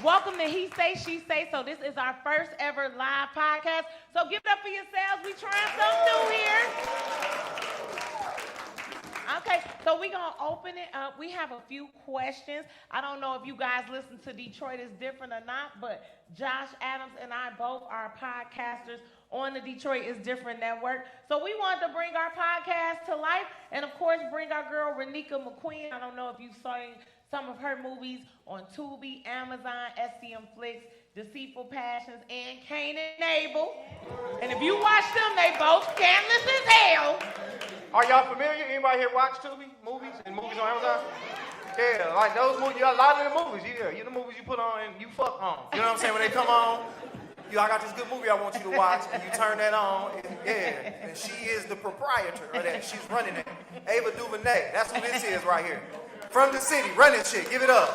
Welcome to He Say, She Say. So this is our first ever live podcast. So give it up for yourselves. We trying something new here. Okay, so we're going to open it up. We have a few questions. I don't know if you guys listen to Detroit is Different or not, but Josh Adams and I both are podcasters on the Detroit is Different network. So we wanted to bring our podcast to life and, of course, bring our girl Renika McQueen. I don't know if you've seen some of her movies on Tubi, Amazon, SCM Flicks, Deceitful Passions, and Cain and Abel. And if you watch them, they both scandalous as hell. Are y'all familiar? Anybody here watch Tubi movies and movies on Amazon? Yeah, like those movies, a lot of the movies, you the movies you put on and you fuck on. You know what I'm saying? When they come on, I got this good movie I want you to watch, and you turn that on, and she is the proprietor of that. She's running it. Ava DuVernay, that's who this is right here. From the city, running shit. Give it up.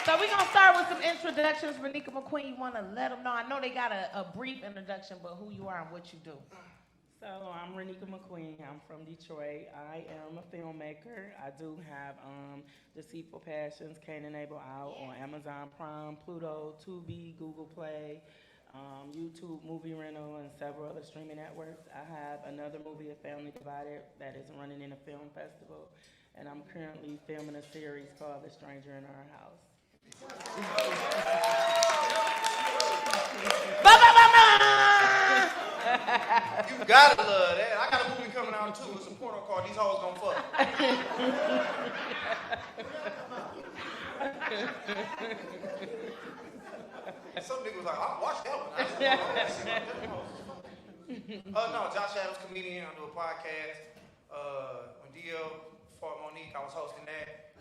So we're going to start with some introductions. Renika McQueen, you want to let them know? I know they got a brief introduction, but who you are and what you do. So I'm Renika McQueen. I'm from Detroit. I am a filmmaker. I do have Deceitful Passions, Cain and Abel out on Amazon Prime, Pluto, Tubi, Google Play, YouTube Movie Rental, and several other streaming networks. I have another movie, A Family Divided, that is running in a film festival, and I'm currently filming a series called The Stranger in Our House. You gotta love that. I got a movie coming out too. It's a porno called These Hoes Gonna Fuck. Some niggas was like, I'll watch that one. No, Josh Adams, comedian. I do a podcast. When DL fought Monique, I was hosting that.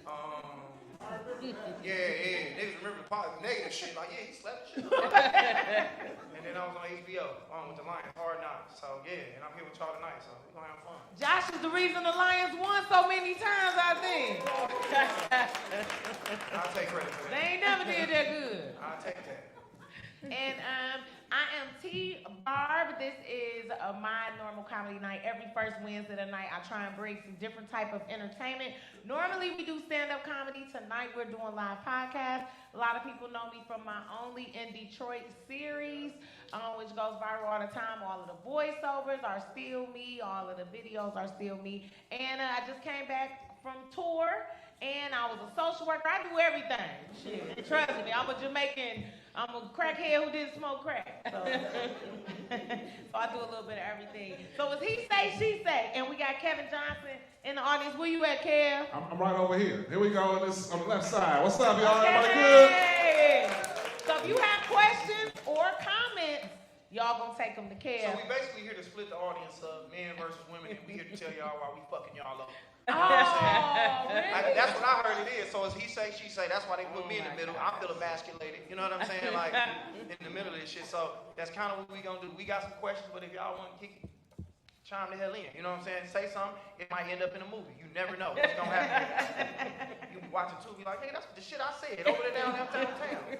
Yeah. Niggas remember the negative shit. Like, yeah, he slept shit. And then I was on HBO with the Lions, Hard Knocks. So, yeah, and I'm here with y'all tonight, so we're going to have fun. Josh is the reason the Lions won so many times, I think. I'll take credit for that. They ain't never did that good. I'll take that. And I am T. Barb. This is my normal comedy night. Every first Wednesday of the night, I try and bring some different type of entertainment. Normally, we do stand-up comedy. Tonight, we're doing live podcasts. A lot of people know me from my Only in Detroit series, which goes viral all the time. All of the voiceovers are still me. All of the videos are still me. And I just came back from tour, and I was a social worker. I do everything. Shit, trust me. I'm a Jamaican. I'm a crackhead who didn't smoke crack. So, so I do a little bit of everything. So it's He Say, She Say. And we got Kevin Johnson in the audience. Where you at, Kev? I'm right over here. Here we go on the left side. What's up, y'all? Everybody good? So if you have questions or comments, y'all gonna take them to Kev. So we basically here to split the audience up, men versus women, and we here to tell y'all why we fucking y'all up. Oh, really? That's what I heard it is. So it's he say, she say. That's why they put me in the middle. I feel emasculated. You know what I'm saying? Like, in the middle of this shit. So that's kind of what we gonna do. We got some questions, but if y'all want to kick it, chime the hell in. You know what I'm saying? Say something. It might end up in a movie. You never know what's gonna happen. You watch it too, be like, hey, that's the shit I said over there downtown town.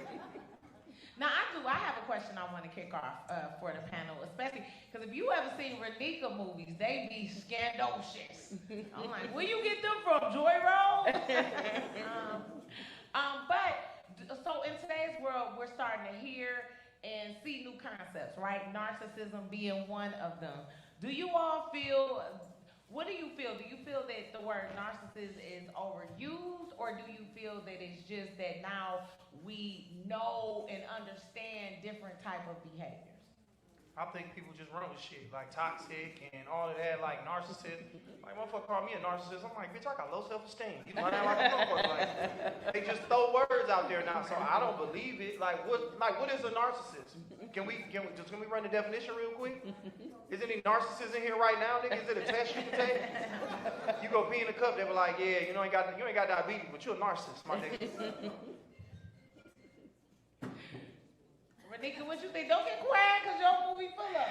Now, I have a question I want to kick off for the panel, especially because if you ever seen Renika movies, they be scandalous. I'm like, where you get them from, Joy Road? But, so in today's world, we're starting to hear and see new concepts, right? Narcissism being one of them. Do you all feel, what do you feel? Do you feel that the word narcissist is overused, or do you feel that it's just that now we know and understand different type of behaviors? I think people just run with shit, like toxic and all of that, like narcissist. Like, motherfucker called me a narcissist. I'm like, bitch, I got low self-esteem. You know, like a motherfucker. Like, they just throw words out there now, so I don't believe it. What is a narcissist? Can we run the definition real quick? Is any narcissists in here right now, nigga? Is it a test you can take? You go pee in a cup, they were like, yeah, you ain't got diabetes, but you're a narcissist, my nigga. Renika, what you think? Don't get quiet because your movie full of.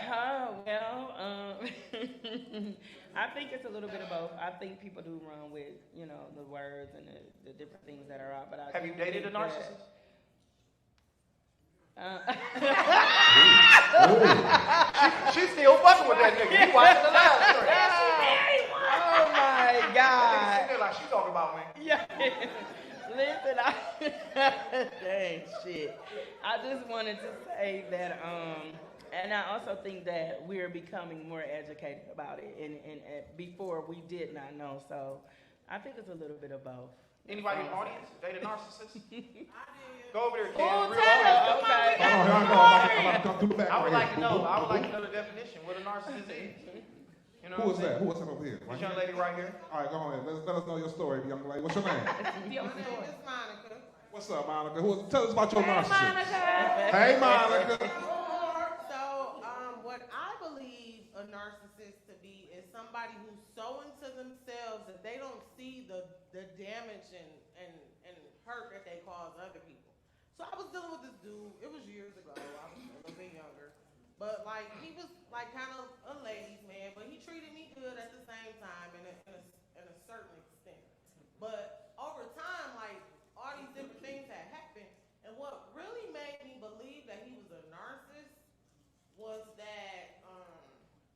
I think it's a little bit of both. I think people do run with, the words and the different things that are out. But have you dated a narcissist? She's still fucking with that nigga. You watching the live stream. Oh my God. That nigga sitting there like she talking about me. Yeah. Listen, Dang shit. I just wanted to say that, and I also think that we're becoming more educated about it, and before we did not know. So I think it's a little bit of both. Anybody in the audience date a narcissist? I did. Go over there, Ken. Oh, Real tell quick. us. Okay. Hold on, I'm about to come through the back. I would right like to here. know. I would like to know the definition. What a narcissist is. You know Who what is I'm saying? that? Who is that over here? This young lady right here. All right, go ahead. Let us know your story, young lady. What's your name? Your My name story. is Monica. What's up, Monica? Tell us about your Hey, narcissist. Monica. Hey, Monica. So, what I believe a narcissist to be is somebody who's so into themselves that they don't see the damage and hurt that they cause other people. So I was dealing with this dude. It was years ago. I was a little bit younger. But, like, he was, like, kind of a ladies' man, but he treated me good at the same time in a certain extent. But over time, like, all these different things had happened. And what really made me believe that he was a narcissist was that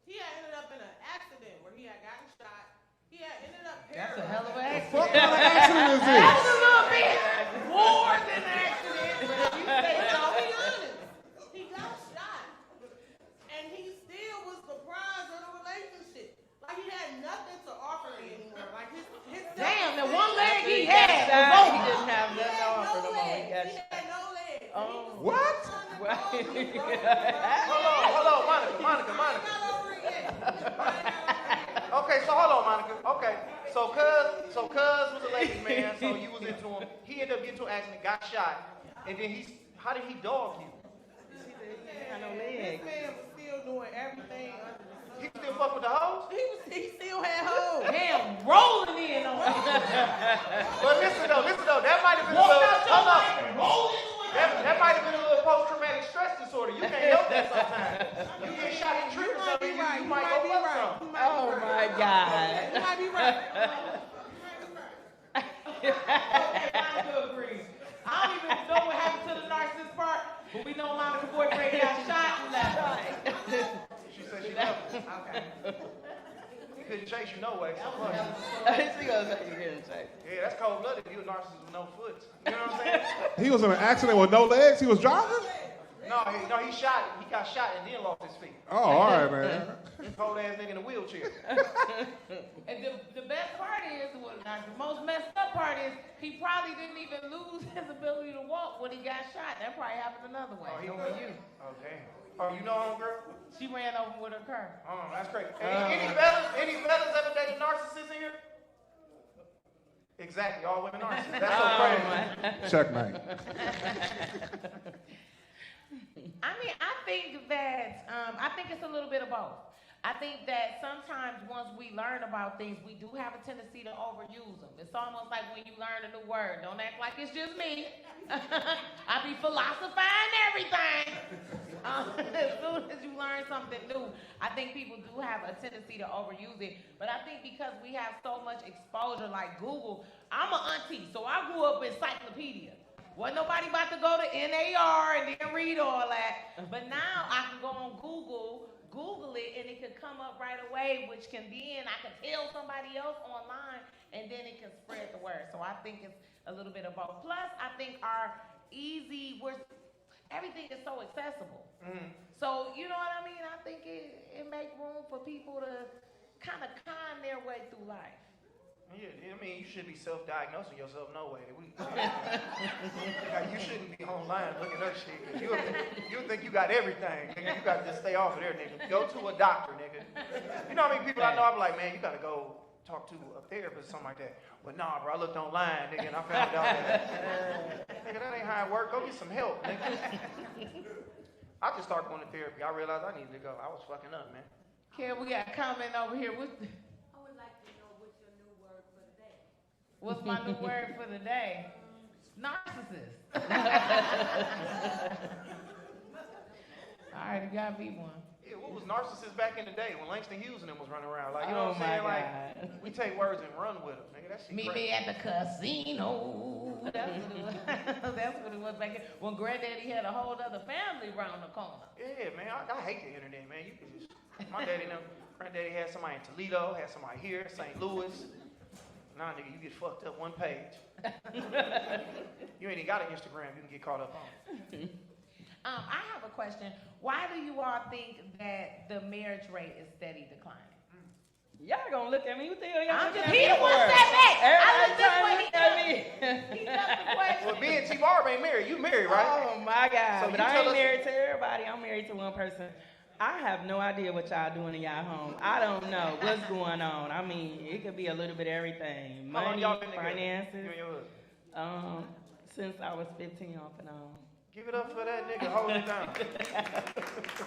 he had ended up in an accident where he had gotten shot. He had ended up That's a paralyzed. hell of an What accident. kind of accident is That was this? a little bit more than an accident. But you say But so. I'll be honest, he got shot, and he still was the prize of the relationship. Like he had nothing to offer me anymore. Like his Damn, the one leg he had was He over. didn't have He nothing had on for no the moment. legs. He got He shot. had no legs. Oh. What? Hold on, Monica. Not over it yet. Okay, so hold on, Monica. Okay, so cuz was a ladies' man, so you was into him. He ended up getting into an accident, got shot, and then how did he dog you? Had no This legs. man was still doing everything under the sun. He still fuck with the hoes? He still had hoes. Damn, rolling in on it. But listen though, that might have been a Walked little, out your hold on. life, rolling with That might have been a little post-traumatic stress disorder. You can't help that sometimes. You get shot in trip or something, you might go fuck something. Oh my God. You might be right. Monica agrees. I don't even know what happened to the narcissist part, but we know Monica's boyfriend got shot and left. She said she loved it. Okay. He couldn't chase you no way. So fuck. She gonna say you didn't say. Yeah, that's cold-blooded. You a narcissist with no foot. You know what I'm saying? He was in an accident with no legs? He was driving? No, he got shot and then lost his feet. Oh, all right, man. Cold ass nigga in a wheelchair. And the best part is, well, not the most messed up part is, he probably didn't even lose his ability to walk when he got shot. That probably happened another way. Oh, he Over was- you. Oh, damn. Oh, you know homegirl? She ran over with her car. Oh, that's crazy. Any fellas ever dated narcissists in here? Exactly, all women narcissists. That's so crazy. Checkmate. I mean, I think it's a little bit of both. I think that sometimes once we learn about things, we do have a tendency to overuse them. It's almost like when you learn a new word. Don't act like it's just me. I be philosophizing everything. As soon as you learn something new, I think people do have a tendency to overuse it. But I think because we have so much exposure, like Google, I'm an auntie, so I grew up with encyclopedia. Wasn't nobody about to go to NAR and then read all that. But now I can go on Google it, and it can come up right away, which can then I can tell somebody else online, and then it can spread the word. So I think it's a little bit of both. Plus, I think everything is so accessible. Mm. So, you know what I mean? I think it make room for people to kind of con their way through life. Yeah, I mean, you should be self-diagnosing yourself no way. You shouldn't be online looking up shit. You think you got everything, nigga. You got to just stay off of there, nigga. Go to a doctor, nigga. You know how many people I know, I'm like, man, you got to go talk to a therapist or something like that. But nah, bro, I looked online, nigga, and I found out that, nigga, that ain't how it work. Go get some help, nigga. I just started going to therapy. I realized I needed to go. I was fucking up, man. Ken, we got a comment over here. I would like to know what's your new word for the day. What's my new word for the day? Narcissist. All right, you gotta be one. Yeah, what was narcissist back in the day when Langston Hughes and them was running around? Like, you Oh know what I'm saying? my Like, God. we take words and run with them, nigga. That shit Meet crazy. me at the casino. That's what it was. That's what it was back then. When Granddaddy had a whole other family around the corner. Yeah, man, I hate the internet, man. You can just, my granddaddy had somebody in Toledo, had somebody here, St. Louis. Nah, nigga, you get fucked up one page. You ain't even got an Instagram you can get caught up on. I have a question. Why do you all think that the marriage rate is steady declining? Y'all gonna look at me? What the hell y'all I'm looking just, at he me the one for? step back. I Everybody look this trying way, to look at me. he ducked the question. Well, me and T Barb ain't married. You married, right? Oh my God! So but you I tell ain't us- married to everybody. I'm married to one person. I have no idea what y'all doing in y'all home. I don't know what's going on. I mean, it could be a little bit of everything. How long Money, y'all been together? finances. You and your husband. Since I was 15 off and on. Give it up for that nigga holding it down.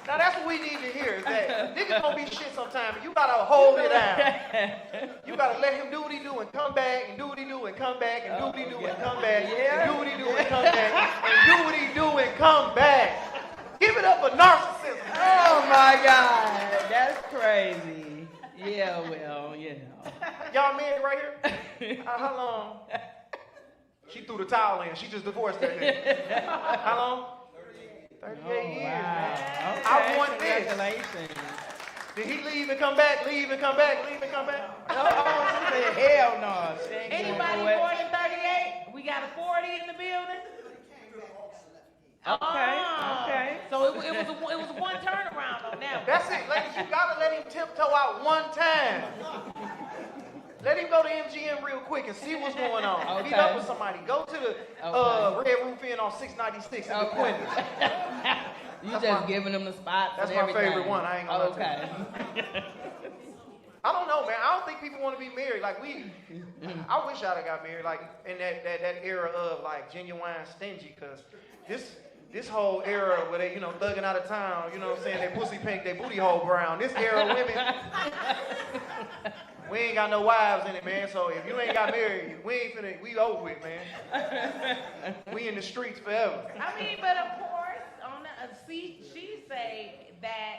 Now that's what we need to hear is that niggas gonna be shit sometimes. You gotta hold it down. You gotta let him do what he do and come back and do what he do and come back and do what he do and come back and do what he do and come back and do what he do and come back. Give it up for narcissism. Oh my God, that's crazy. Yeah, well, you know. Y'all married right here? How long? She threw the towel in. She just divorced that nigga. How long? 38 years, man. Okay, I want this. congratulations. Did he leave and come back? Leave and come back? Leave and come back? Oh, she said, hell no. She ain't going Anybody for it. more than 38? We got a 40 in the building. Okay. So it was a one turnaround on that. That's it, ladies. You gotta let him tiptoe out one time. Let him go to MGM real quick and see what's going on. Meet up with somebody. Go to the Red Roof Inn on 696 in the Quincy. You just giving them the spots. That's and my everything. favorite one. I ain't gonna lie to you. I don't know, man. I don't think people want to be married. Like I wish I'd have got married, like in that era of like genuine stingy, cause this whole era where they, thugging out of town, you know what I'm saying? They pussy pink, they booty hole brown. This era of women, we ain't got no wives in it, man. So if you ain't got married, we over with, man. We in the streets forever. I mean, but of course, she say that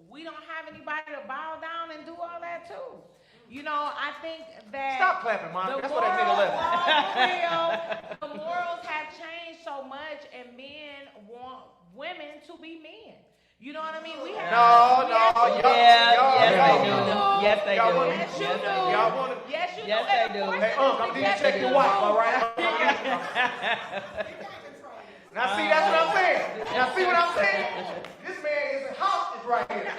we don't have anybody to bow down and do all that too. I think that Stop clapping, Monica. That's what that nigga left. The morals have changed so much, and men want women to be men. You know what I mean? We have Yes, they do. Yes, you do. Y'all want to? Yes, you do. Yes, they do. Hey, I need to check your wife, all right? Now, see, that's what I'm saying. Now, see what I'm saying? This man is a hostage right here.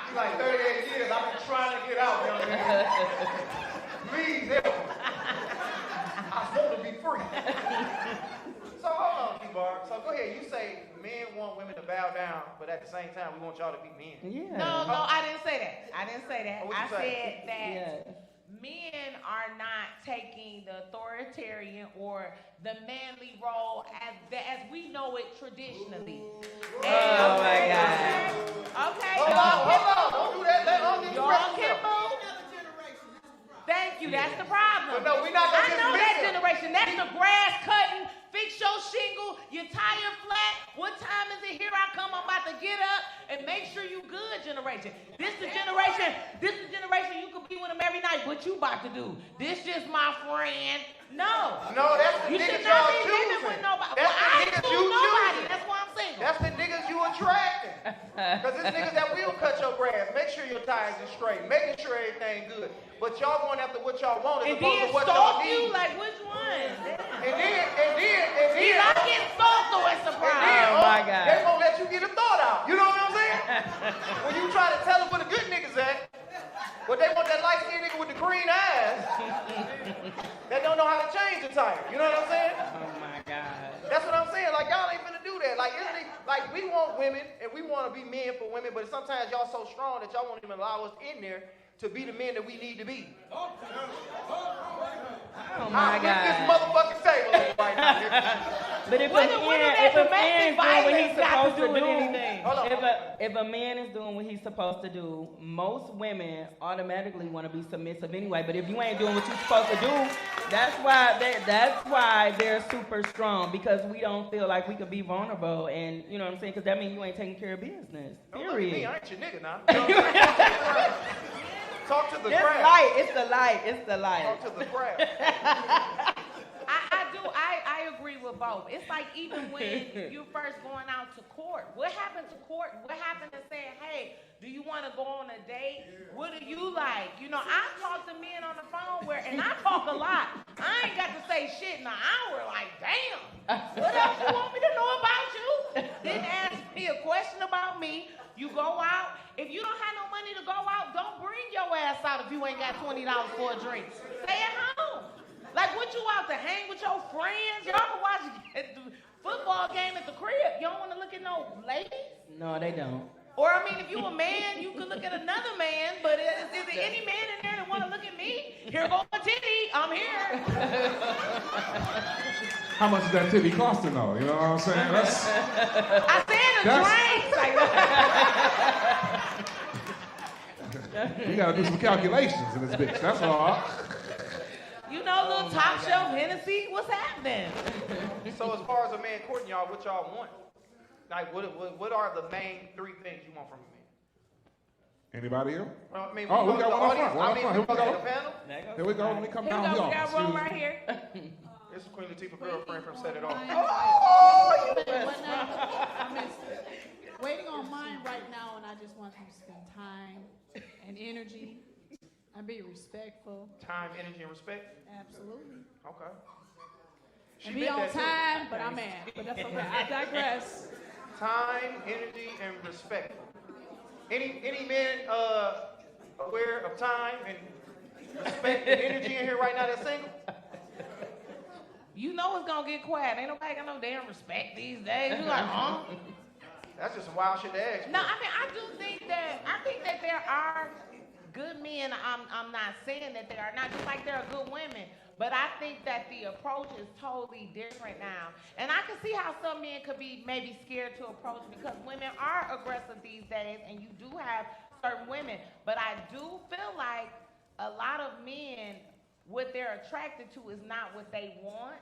He's like 38 years. I've been trying to get out, young man. Please help me. I want to be free. So, hold on, T-Barb. So, go ahead. You say men want women to bow down, but at the same time, we want y'all to be men. Yeah. No, I didn't say that. I What you said that Yeah. men are not taking the authoritarian or the manly role as we know it traditionally. Oh my God. Okay. Hold on. Don't do that. Let her Y'all express can herself. move. Thank you. That's the problem. But no, we're not gonna I know dismiss that it. generation. That's the grass cutting. Fix your shingle. Your tire flat. What time is it? Here I come. I'm about to get up and make sure you good generation. This is generation. You can be with them every night. What you about to do? This just my friend. No, that's the you niggas should not y'all be living choosing. with nobody. That's Well, the I ain't niggas choose you nobody. choosing. That's why I'm single. That's the niggas you attracting. Because it's niggas that will cut your grass, make sure your tires are straight, making sure everything good. But y'all going after what y'all want as And opposed then to what y'all stalk you need. like which one? And then, See, I get stalked though. It's a problem. Oh my God. They won't let you get a thought out. You know what I'm saying? When you try to tell them where the good niggas at, but they want that light-skinned nigga with the green eyes that don't know how to change the tire. You know what I'm saying? Oh my God. That's what I'm saying. Like, y'all ain't finna do that. Like we want women and we want to be men for women, but sometimes y'all so strong that y'all won't even allow us in there to be the men that we need to be. Oh my I'll flip this God. motherfucking table over right now, nigga. But if When a do man that is doing domestic what he's violence got supposed to to do with do, anything? Hold on. if a man is doing what he's supposed to do, most women automatically want to be submissive anyway. But if you ain't doing what you're supposed to do, that's why they're super strong, because we don't feel like we could be vulnerable, and you know what I'm saying? Because that means you ain't taking care of business. Don't look at me. Period. I ain't your nigga now. You know what I'm saying? Talk to the It's crowd. light. It's the light. It's the light. Talk to the crowd. I agree with both. It's like even when you first going out to court, what happened to court? What happened to saying, hey, do you want to go on a date? What do you like? I talk to men on the phone and I talk a lot. I ain't got to say if you ain't got $20 for a drink? Stay at home. Like, what you out to hang with your friends? Y'all can watch the football game at the crib. You don't want to look at no ladies? No, they don't. Or, I mean, if you a man, you could look at another man, but is there any man in there that want to look at me? Here go a titty, I'm here. How much is that titty costing though? You know what I'm saying? I said a drink. You gotta do some calculations in this bitch, that's all. You know, little top shelf Hennessy, what's happening? So as far as a man courting y'all, what y'all want? Like, what are the main 3 things you want from a man? Anybody here? Well, I mean, We got one up front. Here we go. The panel. Here we go. Let me come Here we down go, here. we got room right here. This is Queen Latifah's girlfriend from Set It Off. Waiting on mine right now, and I just want him to spend time and energy and be respectful. Time, energy, and respect? Absolutely. Okay. And be on time, but I'm mad. But that's okay. I digress. Time, energy, and respect. Any men aware of time and respect and energy in here right now that's single? You know it's gonna get quiet. Ain't nobody got no damn respect these days. You like, huh? That's just some wild shit to ask. No, I mean, I think that there are good men. I'm not saying that there are not, just like there are good women. But I think that the approach is totally different now. And I can see how some men could be maybe scared to approach because women are aggressive these days, and you do have certain women. But I do feel like a lot of men, what they're attracted to is not what they want.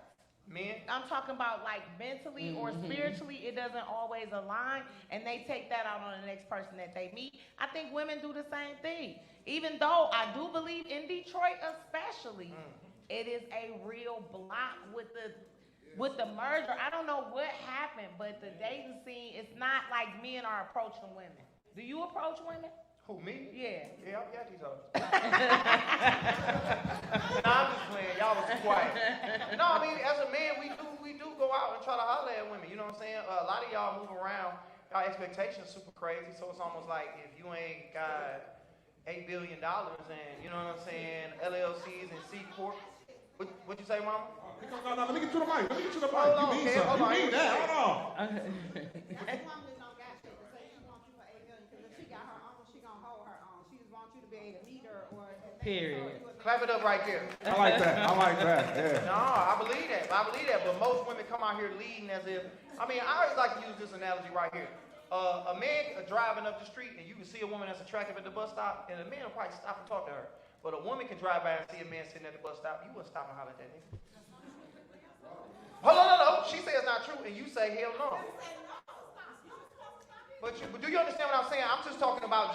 Men? I'm talking about like mentally or spiritually, it doesn't always align, and they take that out on the next person that they meet. I think women do the same thing. Even though I do believe in Detroit especially, it is a real block with the merger. I don't know what happened, but the dating scene, it's not like men are approaching women. Do you approach women? Who, me? Yeah. Yeah, I've got these hoes. Nah, I'm just playing. Y'all was too quiet. No, I mean, as a man, we do go out and try to holler at women. You know what I'm saying? A lot of y'all move around. Y'all expectations super crazy, so it's almost like if you ain't got $8 billion and, you know what I'm saying, LLCs and C Corp. What you say, Mama? No, let me get you the mic. You mean something. Hold You mean that. Hold on. This woman is on gas shit to say she wants you for $8 million because if she got her own, she gonna hold her own. She just wants you to be able to meet her or. Period. Clap it up right there. I like that. Yeah. No, I believe that. But most women come out here leading as if, I mean, I always like to use this analogy right here. A man driving up the street and you can see a woman that's attractive at the bus stop, and a man will probably stop and talk to her. But a woman can drive by and see a man sitting at the bus stop. You wouldn't stop and holler at that nigga. Hold on, no. She says it's not true, and you say hell no. But do you understand what I'm saying? I'm just talking about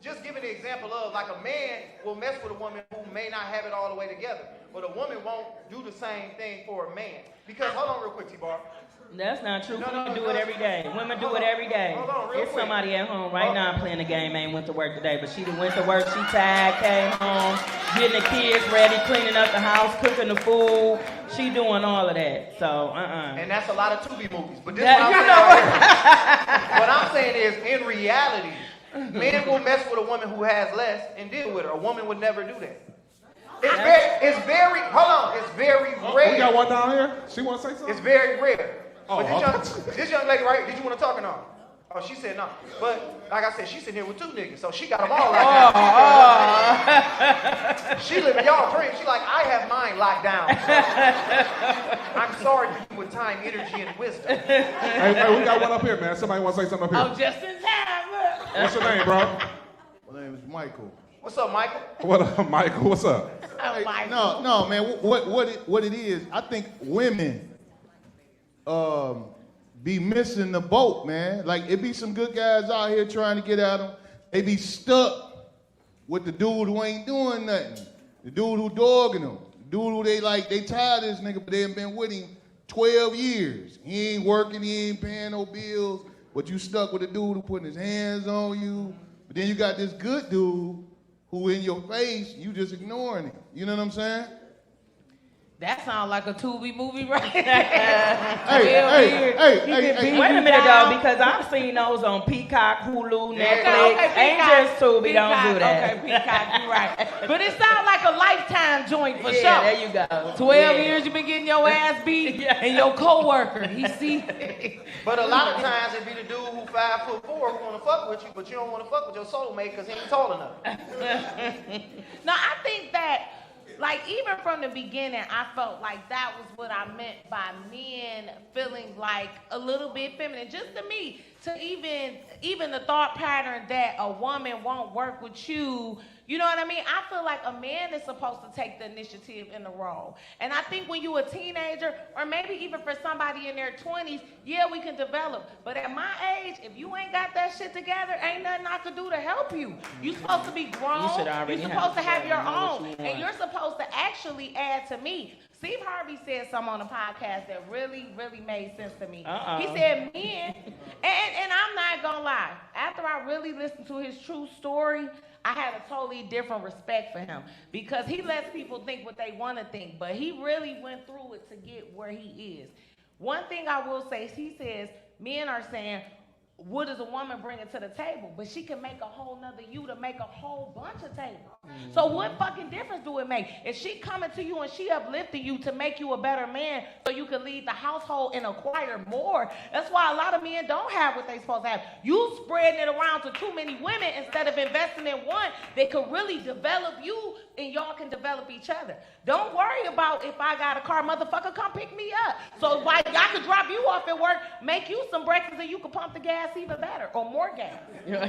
just giving the example of like a man will mess with a woman who may not have it all the way together, but a woman won't do the same thing for a man. Because hold on real quick, T-Bar. That's not true. Women do it every day. Women do it every day. Hold on, real There's quick. somebody at home right now playing the game, ain't went to work today, but she done went to work, she tired, came home, getting the kids ready, cleaning up the house, cooking the food. She doing all of that. So, And that's a lot of Tubi movies. But this is what I'm saying is, in reality, men will mess with a woman who has less and deal with her. A woman would never do that. It's very rare. We got one down here. She want to say something? It's very rare. Oh, But this young lady, right? Did you want to talk or no? Oh, she said no. But like I said, she's sitting here with 2 niggas, so she got them all right now. She living y'all dream. She like, I have mine locked down. So I'm sorry to you with time, energy, and wisdom. Hey, we got one up here, man. Somebody want to say something up Oh, here. just in time, look. What's your name, bro? My name is Michael. What's up, Michael? What up, Michael? What's up? Oh, my No, man. What it is? I think women be missing the boat, man. Like it be some good guys out here trying to get at them. They be stuck with the dude who ain't doing nothing. The dude who dogging them. The dude who they tired of this nigga, but they ain't been with him 12 years. He ain't working, he ain't paying no bills. But you stuck with a dude who putting his hands on you. But then you got this good dude who in your face, you just ignoring him. You know what I'm saying? That sounds like a Tubi movie, right? Hey, Wait a minute, though, because I've seen those on Peacock, Hulu, Netflix. Okay, Ain't just Tubi, don't do that. Okay, Peacock, you're right. But it sounds like a Lifetime joint for sure. There you go. 12 years you been getting your ass beat, and your coworker, he see. But a lot of times it be the dude who 5'4" who wanna fuck with you, but you don't wanna fuck with your soulmate because he ain't tall enough. No, I think that, like, even from the beginning, I felt like that was what I meant by men feeling like a little bit feminine. Just to me, to even the thought pattern that a woman won't work with you, you know what I mean? I feel like a man is supposed to take the initiative in the role. And I think when you're a teenager, or maybe even for somebody in their 20s, yeah, we can develop. But at my age, if you ain't got that shit together, ain't nothing I can do to help you. You're supposed to be grown. You're supposed to have your own. And you're supposed to actually add to me. Steve Harvey said something on the podcast that really, really made sense to me. He said men, and I'm not gonna lie, after I really listened to his true story, I had a totally different respect for him because he lets people think what they want to think, but he really went through it to get where he is. One thing I will say is he says men are saying, what does a woman bring it to the table? But she can make a whole nother you to make a whole bunch of tables. So what fucking difference do it make? If she coming to you and she uplifting you to make you a better man so you can lead the household and acquire more, that's why a lot of men don't have what they supposed to have. You spreading it around to too many women instead of investing in one that could really develop you and y'all can develop each other. Don't worry about if I got a car, motherfucker, come pick me up. So while I could drop you off at work, make you some breakfast and you can pump the gas even better or more gas. Yeah.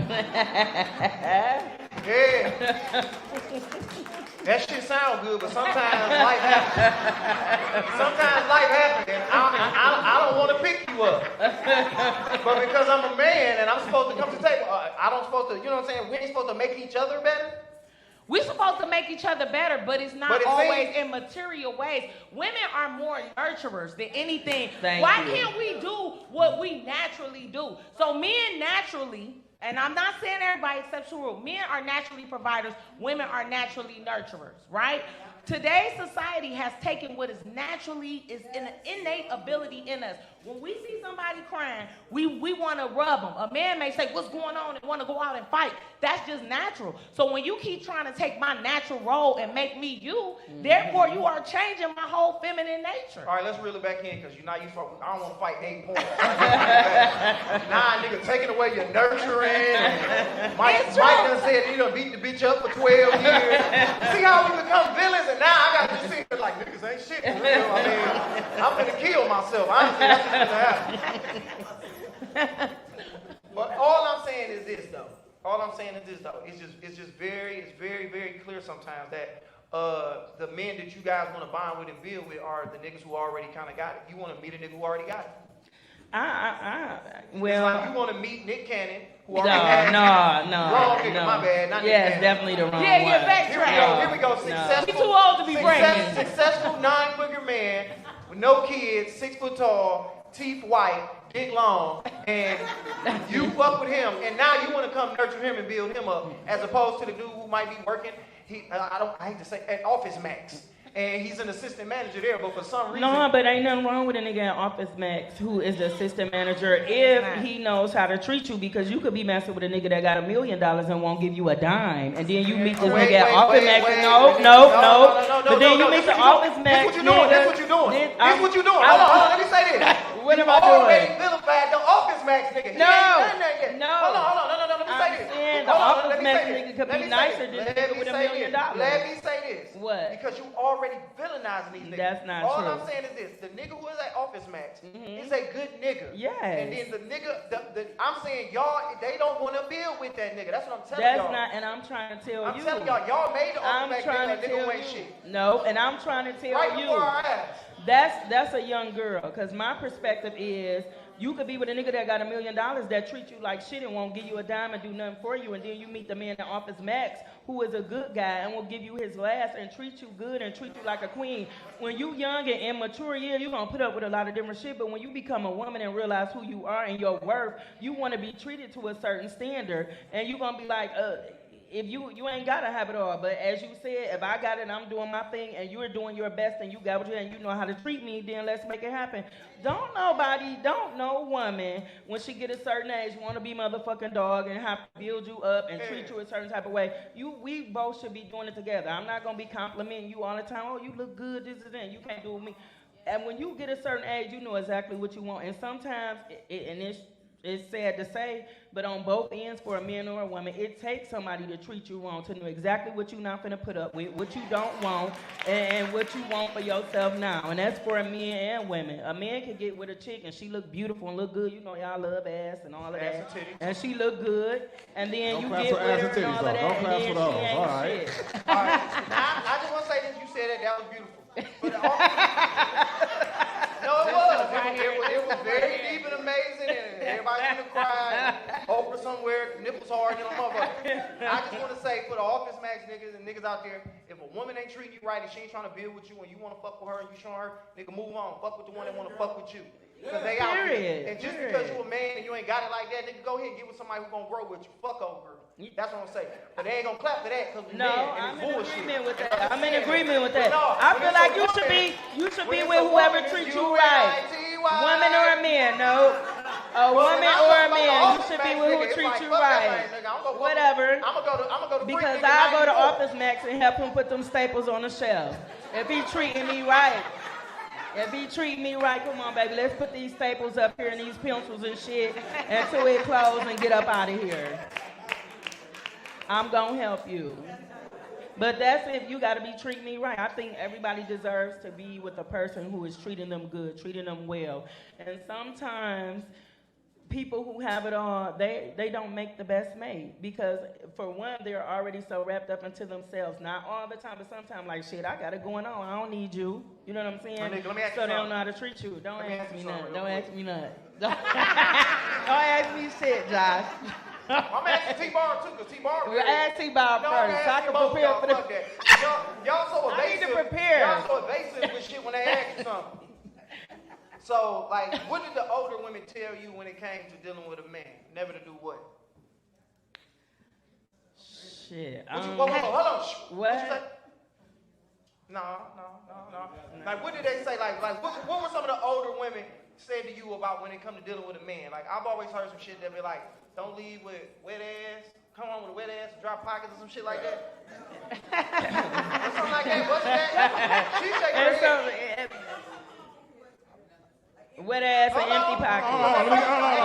That shit sound good, but sometimes life happens. Sometimes life happens, and I don't want to pick you up. But because I'm a man and I'm supposed to come to the table, I don't supposed to, you know what I'm saying? We ain't supposed to make each other better. We're supposed to make each other better, but it's not always in material ways. Women are more nurturers than anything. Why can't we do what we naturally do? So men naturally, and I'm not saying everybody except Shuru, men are naturally providers, women are naturally nurturers, right? Today's society has taken what is naturally, is an innate ability in us. When we see somebody crying, we want to rub them. A man may say, what's going on, and want to go out and fight. That's just natural. So when you keep trying to take my natural role and make me you, therefore you are changing my whole feminine nature. All right, let's reel it back in, because I don't want to fight 8 points. Nah, nigga, taking away your nurturing. Mike done said he done beat the bitch up for 12 years. See how we become villains, and now I got to sit here like, niggas ain't shit for real. I mean, I'm gonna kill myself. Honestly, that's what's gonna happen. But all I'm saying is this, though. It's just very, very clear sometimes that the men that you guys want to bond with and build with are the niggas who already kind of got it. You want to meet a nigga who already got it. Well, it's like you want to meet Nick Cannon, who already had it. Wrong nigga, my bad. Not Nick Cannon. Definitely the wrong one. Here we go. Successful. He's too old to be breaking. Successful 9-figure man with no kids, 6 foot tall, teeth white, dick long, and you fuck with him, and now you want to come nurture him and build him up, as opposed to the dude who might be working. I hate to say, at Office Max. And he's an assistant manager there, but for some reason... No, but ain't nothing wrong with a nigga at Office Max who is the assistant manager if he knows how to treat you, because you could be messing with a nigga that got $1 million and won't give you a dime, and then you meet this nigga at Office Max. No. But then you meet the Office Max nigga. That's what you're doing. Hold on, let me say this. What am I doing? You already vilified the Office Max nigga. No. Hold on, let me say this. The Office Max nigga could be nicer than the nigga with $1 million. Let me say this. What? Because you already villainizing these niggas. That's not All true. I'm saying is this: the nigga who is at Office Max is a good nigga. Yes. And then the nigga, I'm saying y'all, they don't want to build with that nigga. That's what I'm telling y'all. That's not, and I'm trying to tell you. I'm telling y'all made the Office Max nigga who ain't shit. No, and I'm trying to tell right you. Before our eyes. That's a young girl, because my perspective is you could be with a nigga that got $1 million that treat you like shit and won't give you a dime and do nothing for you, and then you meet the man at Office Max who is a good guy and will give you his last and treat you good and treat you like a queen. When you young and immature, yeah, you're gonna put up with a lot of different shit, but when you become a woman and realize who you are and your worth, you want to be treated to a certain standard, and you're gonna be like, if you ain't gotta have it all, but as you said, if I got it, I'm doing my thing, and you're doing your best, and you got what you and you know how to treat me, then let's make it happen. Don't no woman when she get a certain age want to be motherfucking dog and have to build you up and treat you a certain type of way. We both should be doing it together. I'm not gonna be complimenting you all the time. Oh, you look good, this is that. You can't do it with me. And when you get a certain age, you know exactly what you want. And sometimes, it's sad to say, but on both ends, for a man or a woman, it takes somebody to treat you wrong, to know exactly what you're not finna put up with, what you don't want, and what you want for yourself now. And that's for men and women. A man can get with a chick and she look beautiful and look good. You know y'all love ass and all of that. And she look good, and then you get with her and all of that, and then she ain't shit. All right. Now, I just want to say this. You said that was beautiful. But no, it was. It was very deep and amazing, and everybody's gonna cry. And Oprah somewhere, nipples hard, motherfucker. I just want to say, for the office max niggas and niggas out there, if a woman ain't treating you right and she ain't trying to build with you and you want to fuck with her and you showing her, nigga, move on. Fuck with the one that want to fuck with you. Because they out there. And just because you a man and you ain't got it like that, nigga, go ahead and get with somebody who's gonna grow with you. Fuck over. That's what I'm saying. But they ain't gonna clap for that because we men and it's bullshit. I'm in agreement with that. I feel like you should be with whoever treats you right. Woman or a man, no. A woman or a man, you should be with who treats you right. Whatever. I'm gonna go to because I go to Office Max and help him put them staples on the shelf. If he treating me right. If he treat me right, come on, baby, let's put these staples up here and these pencils and shit until it closes and get up out of here. I'm gonna help you. But that's if you gotta be treating me right. I think everybody deserves to be with a person who is treating them good, treating them well. And sometimes people who have it all, they don't make the best mate. Because for one, they're already so wrapped up into themselves. Not all the time, but sometimes like, shit, I got it going on. I don't need you. You know what I'm saying? Nigga, let me ask so you they don't know how to treat you. Don't ask me nothing. Don't ask me nothing. Don't ask me shit, Josh. I'm asking T-Bar too, because T-Bar. Ask T-Bar first, so I can prepare for this. Y'all so evasive. I need to prepare. Y'all so evasive with shit when they ask you something. So, like, what did the older women tell you when it came to dealing with a man? Never to do what? Shit. Hold on. What? You say? No. Like, what did they say? Like, what were some of the older women said to you about when it come to dealing with a man? Like, I've always heard some shit that be like, don't leave with wet ass. Come on with a wet ass, drop pockets or some shit like that. Or something like that. Wasn't that? She shaking her head. Wet ass and empty pocket.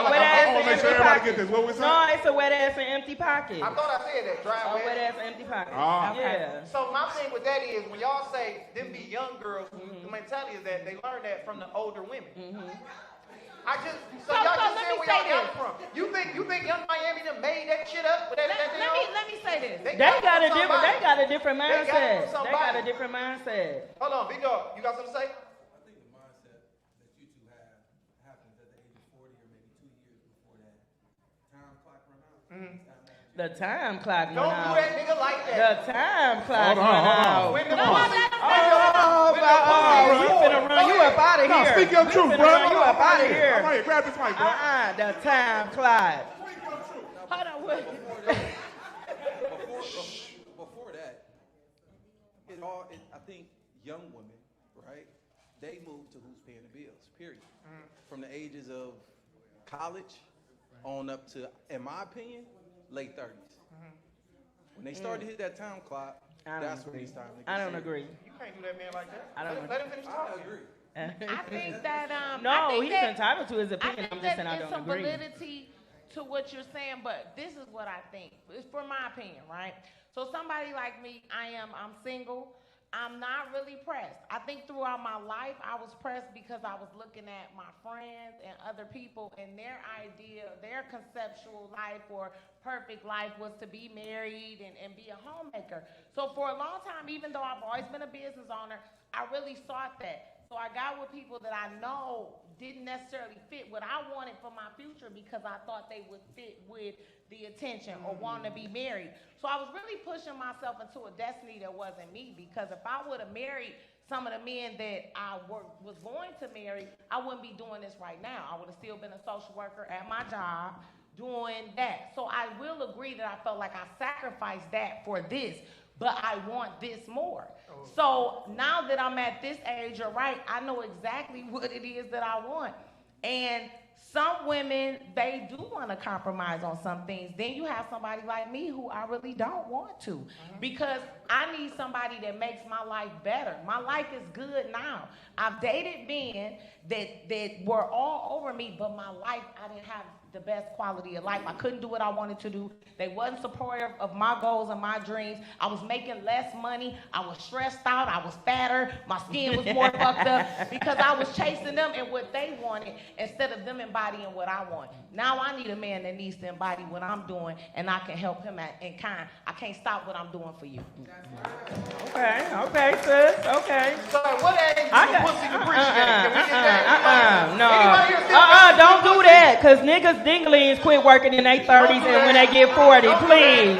Wet ass and empty pocket. What was that? No, it's a wet ass and empty pocket. I thought I said that. Dry wet ass and empty pocket. Yeah. So my thing with that is when y'all say them be young girls, the mentality is that they learn that from the older women. Y'all just said where y'all got it from. You think Young Miami done made that shit up? Let me say this. They got a different mindset. They got a different mindset. Hold on, Big Dog, you got something to say? The time clock went out. Don't do that nigga like that. The time clock went out. When the we finna run you up out of here. No, speak your truth, bro. Run you up out of here. I'm right, grab this mic, bro. The time clock. Hold on, wait. Before that, I think young women, right, they move to who's paying the bills, period. From the ages of college on up to, in my opinion, late 30s. When they start to hit that time clock, that's when it's time to get I don't agree. You can't do that man like that. I don't agree. Let him finish talking. I agree. I think that he's entitled to his opinion. I'm just saying I don't agree. There's some validity to what you're saying, but this is what I think. It's for my opinion, right? So somebody like me, I'm single. I'm not really pressed. I think throughout my life, I was pressed because I was looking at my friends and other people and their idea, their conceptual life or perfect life was to be married and be a homemaker. So for a long time, even though I've always been a business owner, I really sought that. So I got with people that I know didn't necessarily fit what I wanted for my future because I thought they would fit with the attention or wanting to be married. So I was really pushing myself into a destiny that wasn't me because if I would have married some of the men that I was going to marry, I wouldn't be doing this right now. I would have still been a social worker at my job doing that. So I will agree that I felt like I sacrificed that for this, but I want this more. So now that I'm at this age, you're right, I know exactly what it is that I want. And some women, they do want to compromise on some things. Then you have somebody like me who I really don't want to, because I need somebody that makes my life better. My life is good now. I've dated men that were all over me, but my life, I didn't have the best quality of life. I couldn't do what I wanted to do. They wasn't supportive of my goals and my dreams. I was making less money. I was stressed out. I was fatter. My skin was more fucked up because I was chasing them and what they wanted instead of them embodying what I want. Now I need a man that needs to embody what I'm doing, and I can help him in kind. I can't stop what I'm doing for you. Okay, sis. Okay. So what age do pussy appreciate? Can we get that? No. Don't do that, because niggas dinglings quit working in their 30s and when they get 40. Please.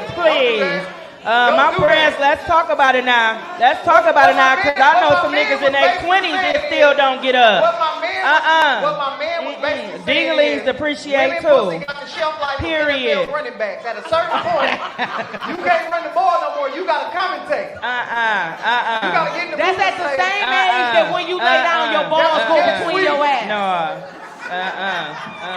My friends, let's talk about it now. Because I know some niggas in their 20s that still don't get up. What my man was basically dinglings appreciate too. Got the shelf life Period. of running backs. At a certain point, you can't run the ball no more. You got to commentate. You got to get in the That's at the same age that when you lay down, your balls go between your ass. No.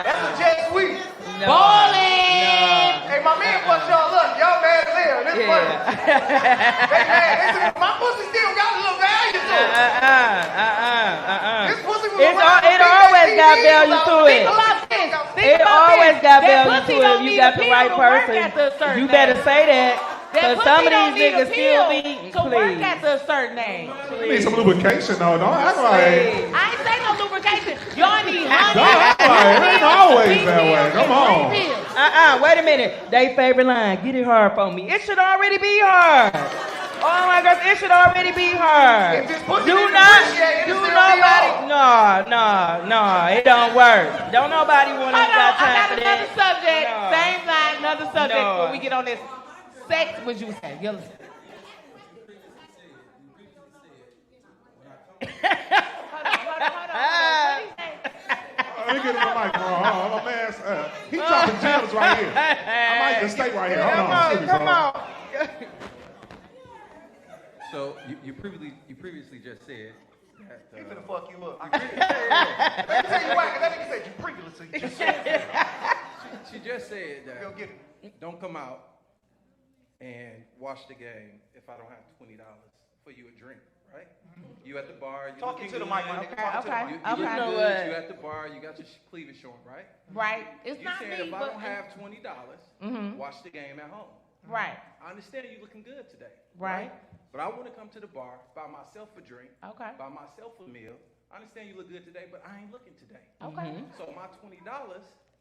That's a jet sweep. No. Balling. Hey, my man bust y'all up. Y'all mad as hell. This funny. They mad. They said, my pussy still got a little value to it. This pussy was It always got value to it. It always got value to it. You got the right person. You better say that. Because some of these niggas still be, to work at a certain age. You need some lubrication, though. Don't act like. I ain't say no lubrication. Y'all need honey. Don't act like it ain't always that way. Come on. Wait a minute. They favorite line. Get it hard for me. It should already be hard. Oh my gosh, it should already be hard. No, it don't work. Don't nobody want to got time for that. Another subject. Same line, another subject before we get on this. Sex, would you say? Hold on. Let me get him the microphone. Hold on, my man. He dropping gems right here. I might just stay right here. Hold on. Come on. So you previously just said that. He finna fuck you up. Let me tell you why, because that nigga said you previously just said. She just said that. Go get him. Don't come out and watch the game if I don't have $20 for you a drink, right? You at the bar. You talking to the mic, my nigga. Okay. You at the bar. You got your cleavage showing, right? Right. It's you not said me, if I but don't have $20, watch the game at home. Right. I understand you looking good today. Right. But I want to come to the bar, buy myself a drink, buy myself a meal. I understand you look good today, but I ain't looking today. Okay. So my $20,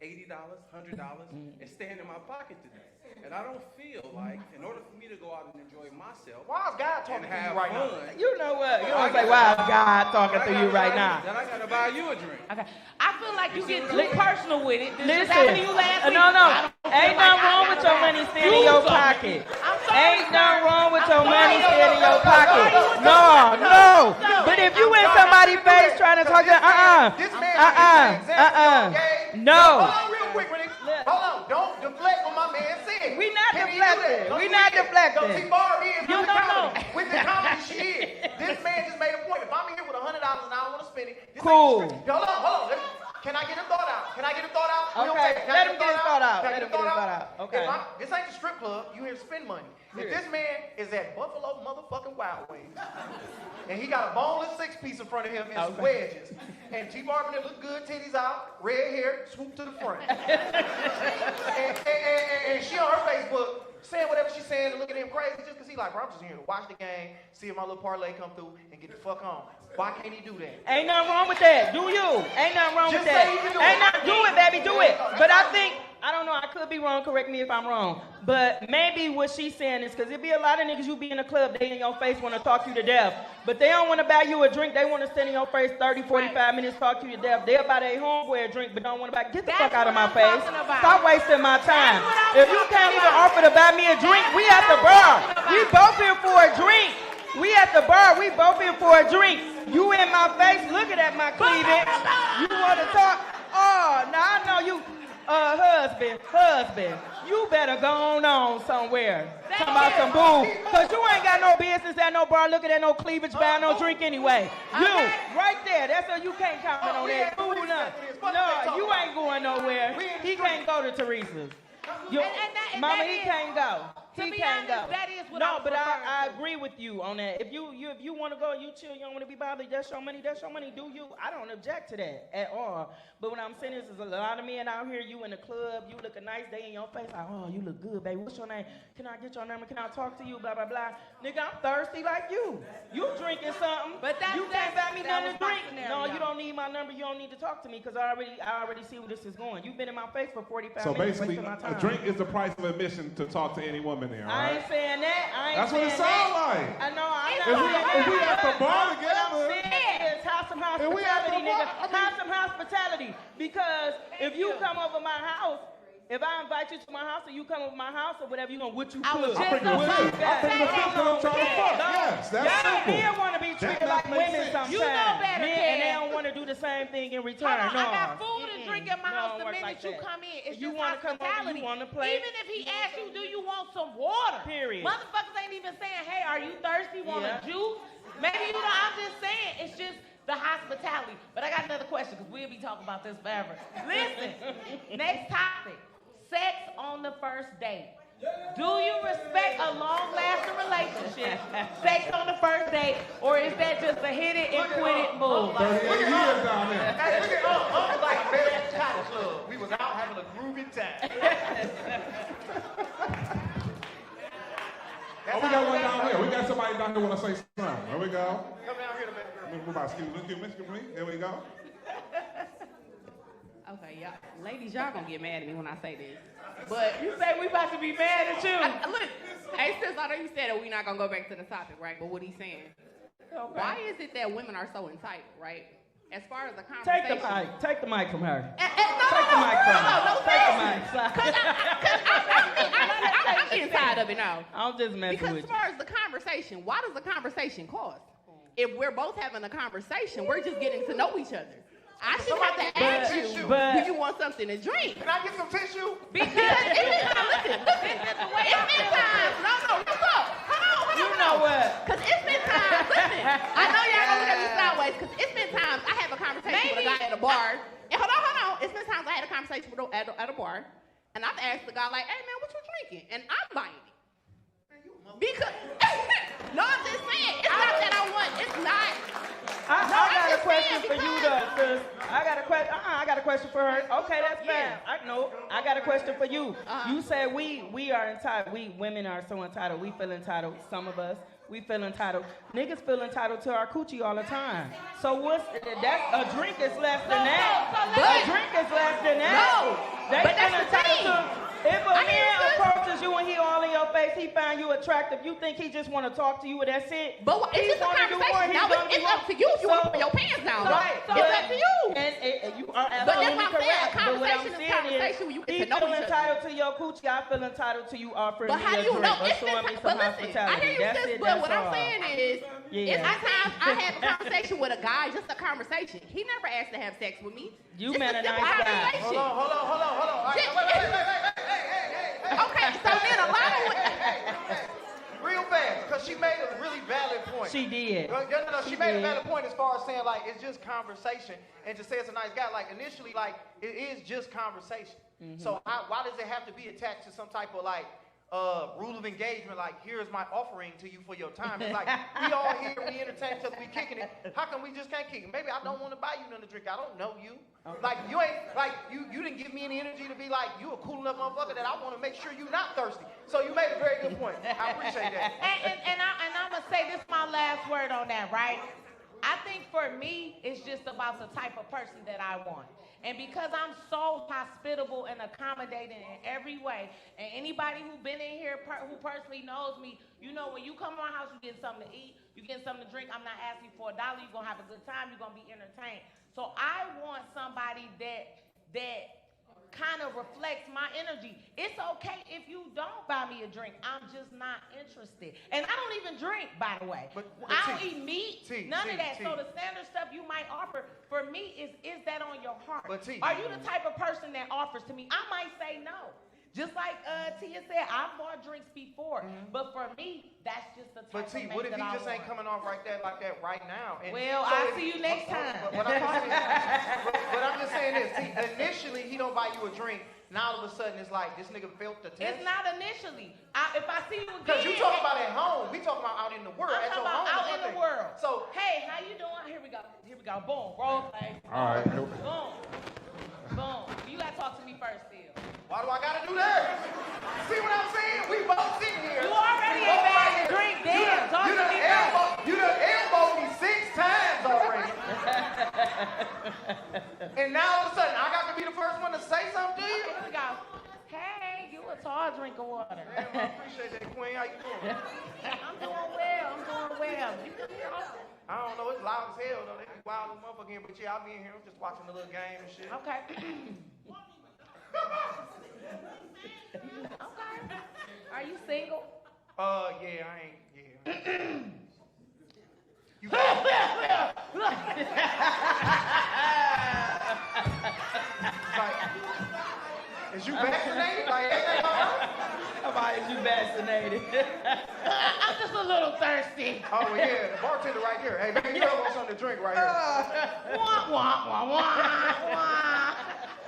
$80, $100 is staying in my pocket today. And I don't feel like, in order for me to go out and enjoy myself, why is God talking to you right now? You know what? You don't say, why is God talking to you right now? Then I got to buy you a drink. Okay. I feel like you get too personal with it. Listen. You last week. No. Ain't nothing wrong with your money staying in your pocket. Ain't nothing wrong with your money staying in your pocket. No. But if you in somebody's face trying to talk to no. Hold on real quick, Renee. Hold on. Don't deflect what my man said. We not deflecting. Don't see Barb is with the comedy she is. This man just made a point. If I'm here with $100 and I don't want to spend it, cool. Hold on. Can I get a thought out? Okay. Let him get his thought out. Okay. This ain't the strip club. You here to spend money. If this man is at Buffalo motherfucking Wild Wings, and he got a boneless 6-piece in front of him and some wedges, and T-Barb in there look good, titties out, red hair, swoop to the front, and she on her Facebook saying whatever she's saying and looking at him crazy just because he like, bro, I'm just here to watch the game, see if my little parlay come through, and get the fuck on. Why can't he do that? Ain't nothing wrong with that. Do you? Ain't nothing wrong just with that. Say you can do Ain't it. nothing. Do it, baby. Do it. But I think, I don't know, I could be wrong. Correct me if I'm wrong. But maybe what she's saying is because it be a lot of niggas you be in the club, they in your face want to talk you to death. But they don't want to buy you a drink. They want to stand in your face 30, 45 minutes, talk to you to death. They'll buy their homeboy a drink, but don't want to buy. Get the fuck out of my face. Stop wasting my time. If you can't even offer to buy me a drink, we at the bar. We both here for a drink. We at the bar. We both here for a drink. You in my face looking at my cleavage. You want to talk? Oh, now I know you. husband, you better go on somewhere. Talking about some boo. Because you ain't got no business at no bar looking at no cleavage, buying no drink anyway. You, right there. That's how you can't comment on that. Boo, no, you ain't going nowhere. He can't go to Teresa's. Mama, he can't go. He can't go. That is what no, but I agree with you on that. If you want to go, you chill. You don't want to be bothered. That's your money. That's your money. Do you? I don't object to that at all. But what I'm saying is, there's a lot of men out here. You in the club. You looking nice. They in your face. Like, oh, you look good, baby. What's your name? Can I get your number? Can I talk to you? Blah blah blah. Nigga, I'm thirsty like you. You drinking something? But you can't buy me nothing to drink. No, you don't need my number. You don't need to talk to me because I already see where this is going. You've been in my face for 45 so minutes. So basically, a drink is the price of admission to talk to any woman there, right? I ain't saying that. That's what it sounds like. I know. I'm not if we at the bar together. What I'm saying is have some hospitality, nigga. Have some hospitality. Because if you come over my house, if I invite you to my house or you come over my house or whatever, you gonna what you could. I'm thinking of food. I'm trying to fuck. Yes, that's simple. Men want to be treated like women sometimes. You know better, and they don't want to do the same thing in return. I got food and drink in my house the minute you come in. It's you just want to come over, you want to play. Even if he asks you, do you want some water? Period. Motherfuckers ain't even saying, hey, are you thirsty? Want a juice? Maybe you know. I'm just saying, it's just the hospitality. But I got another question because we'll be talking about this forever. Listen, next topic. Sex on the first date. Do you respect a long-lasting relationship, sex on the first date, or is that just a hit it and quit it move? 38 years down there. Hey, look at like Barry at the Title Club. We was out having a groovy time. Oh, we got one down here. We got somebody down here want to say something. There we go. Come down here, man. Excuse me. There we go. Okay, y'all, ladies, y'all gonna get mad at me when I say this. But you say we about to be mad at you. Look, hey, sis, I know you said that we're not gonna go back to the topic, right? But what he's saying, why is it that women are so entitled, right? As far as the conversation. Take the mic from her. Take the mic from her. Take the mic. I'm getting tired of it now. I'm just messing because with you. as far as the conversation, why does the conversation cost? If we're both having a conversation, we're just getting to know each other. I should have to ask you, do you want something to drink? Can I get some tissue? Because it's been times. No, look up. Hold on. You know what? Because it's been times. Listen, I know y'all gonna look at me sideways. Because it's been times I have a conversation with a guy at a bar. And hold on. It's been times I had a conversation with at a bar, and I've asked the guy like, "Hey man, what you drinking?" And I'm buying it. Because no, I'm just saying. It's not that I want. It's not. I got a question for you, though, sis. I got a question for her. Okay, that's fine. I got a question for you. You said we are entitled. We women are so entitled. We feel entitled. Some of us, we feel entitled. Niggas feel entitled to our coochie all the time. So a drink is less than that. A drink is less than that. They feel entitled to. If a man approaches you and he all in your face, he find you attractive, you think he just want to talk to you and that's it? But it's just a conversation. Now it's up to you if you want to put your pants down. Right. It's up to you. And you are absolutely correct. But what I'm saying is, he feel entitled to your coochie, I feel entitled to you offering me a drink or showing me some hospitality. I hear you, sis, but what I'm saying is, it's times I have a conversation with a guy, just a conversation. He never asked to have sex with me. You met a nice guy. Hold on. Wait. Okay, so then a lot of real fast, because she made a really valid point. She did. No, she made a valid point as far as saying, like, it's just conversation. And to say it's a nice guy, like, initially, like, it is just conversation. Mm-hmm. So why does it have to be attached to some type of, like, rule of engagement, like, here's my offering to you for your time. It's like, we all here, we entertain each other, we kicking it. How come we just can't kick it? Maybe I don't want to buy you nothing to drink. I don't know you. Okay. Like, you ain't, like, you didn't give me any energy to be like, you a cool enough motherfucker that I want to make sure you're not thirsty. So you made a very good point. I appreciate that. And I'm going to say this is my last word on that, right? I think for me, it's just about the type of person that I want. And because I'm so hospitable and accommodating in every way, and anybody who's been in here who personally knows me, you know when you come to my house, you get something to eat, you get something to drink. I'm not asking for $1. You're going to have a good time. You're going to be entertained. So I want somebody that kind of reflects my energy. It's okay if you don't buy me a drink. I'm just not interested. And I don't even drink, by the way. But I don't eat meat, none of that. So the standard stuff you might offer, for me, is that on your heart? But T, are you the type of person that offers to me? I might say no. Just like Tia said, I've bought drinks before, but for me, that's just the type But T, of what if that he I just want. ain't coming off like that right now? And Well, so I'll see you next time. But I'm just saying this. See, initially, he don't buy you a drink. Now all of a sudden, it's like this nigga felt the test. It's not initially. If I see you again. Because you talking about at home, we talking about out in the world. I'm at talking your about home, out in the world. So, hey, how you doing? Here we go. Boom. Role play. All right. Boom. You gotta talk to me first, still. why do I gotta do that? See what I'm saying? We both sitting here. You already ain't bad to drink. Damn. Talk to me first. You done elbowed me 6 times already. And now all of a sudden, I got to be the first one to say something to you? Here we go. Hey, you a tall drink of water. Damn, I appreciate that, Queen. How you doing? I'm doing well. You can hear also. I don't know. It's loud as hell, though. They be wild as motherfucker here. But yeah, I'll be in here just watching the little game and shit. Okay. Okay. Are you single? Yeah, I ain't. Yeah. You like, is you vaccinated? Like, everything all right? Somebody, is you vaccinated? I'm just a little thirsty. Oh, well, yeah, the bartender right here. Hey, baby, you want something to drink right here. Wah, wah, wah, wah, wah.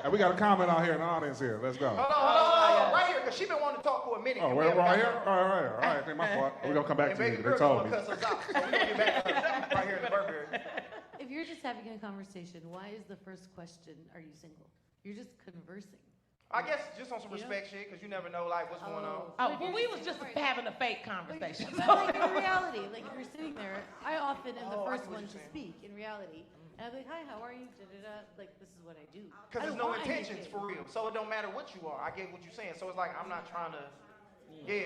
Hey, we got a comment out here in the audience here. Let's go. Hold on. Right here, because she been wanting to talk for a minute. Oh, we're right here? All right. Ain't my fault. We're going to come back And to you. baby They girl told gonna me. cuss us out. So we're going to get back to her right here in the Burberry. If you're just having a conversation, why is the first question, are you single? You're just conversing. I guess just on some respect shit, because you never know, like, what's going on. Oh, but we was just having a fake conversation. But like in reality, like if you're sitting there, I often am the first one to speak in reality. And I'm like, hi, how are you? Da-da-da. Like, this is what I do. Because there's no intentions for real. So it don't matter what you are. I get what you're saying. So it's like, I'm not trying to,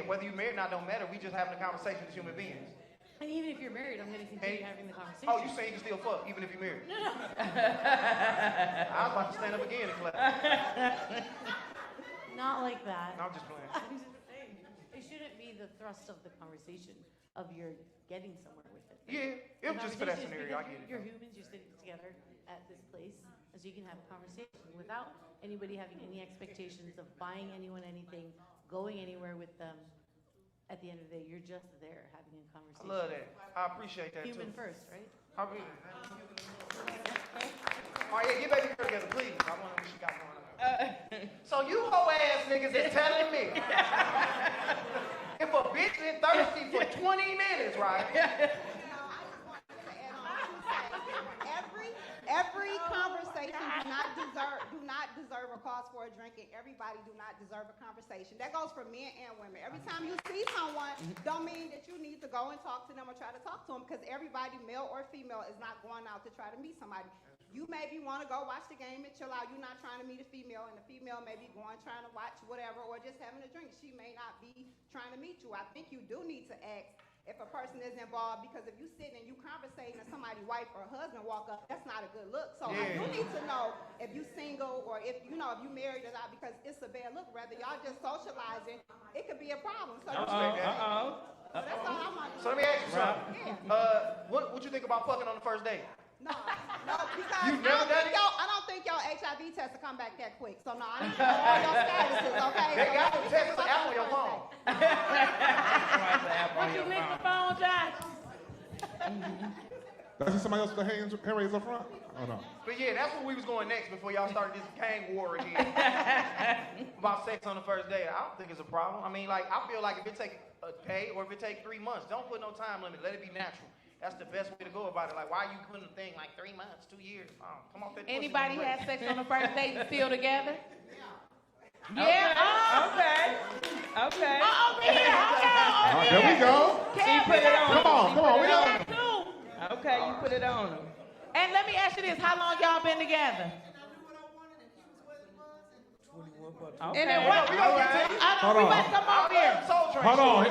whether you're married or not don't matter. We just having a conversation as human beings. And even if you're married, I'm going to continue having the conversation. Oh, you saying you can still fuck even if you're married? No. I was about to stand up again and clap. Not like that. No, I'm just playing. I'm just saying. It shouldn't be the thrust of the conversation of your getting somewhere with it. Yeah, it was just for that scenario. I get it. You're humans, you're sitting together at this place, so you can have a conversation without anybody having any expectations of buying anyone anything, going anywhere with them. At the end of the day, you're just there having a conversation. I love that. I appreciate that Human too. first, right? I mean, all right, get baby girl together, please. I want to know what she got going on. So you hoe ass niggas is telling me if a bitch been thirsty for 20 minutes, right? Every conversation do not deserve a cause for a drink, and everybody do not deserve a conversation. That goes for men and women. Every time you see someone, don't mean that you need to go and talk to them or try to talk to them, because everybody, male or female, is not going out to try to meet somebody. You maybe want to go watch the game and chill out. You're not trying to meet a female, and the female may be going trying to watch whatever or just having a drink. She may not be trying to meet you. I think you do need to ask if a person is involved, because if you sitting and you conversating and somebody's wife or husband walk up, that's not a good look. So I do need to know if you single or if you married or not, because it's a bad look. Rather y'all just socializing, it could be a problem. So I respect that. So that's all I'm on. So let me ask you something. What you think about fucking on the first date? No, because You've never done it? I don't think your HIV test will come back that quick. So no, I need to know all your statuses, okay? They got to test the app on your phone. Did you lick the phone, Josh? Does somebody else with the hand raised up front? Oh, no. But yeah, that's where we was going next before y'all started this gang war again. About sex on the first date. I don't think it's a problem. I mean, like, I feel like if it take a day or if it take 3 months, don't put no time limit. Let it be natural. That's the best way to go about it. Like, why are you putting a thing like 3 months, 2 years? Come off that pussy. Anybody had sex on the first date and still together? Yeah. Yeah. Okay. Okay. Over here. Hold on. There we go. She put it on. Come on. We Got don't. two. Okay, you put it on him. And let me ask you this: how long y'all been together? Okay. And then what? Hold We on. about to come over here. Hold on.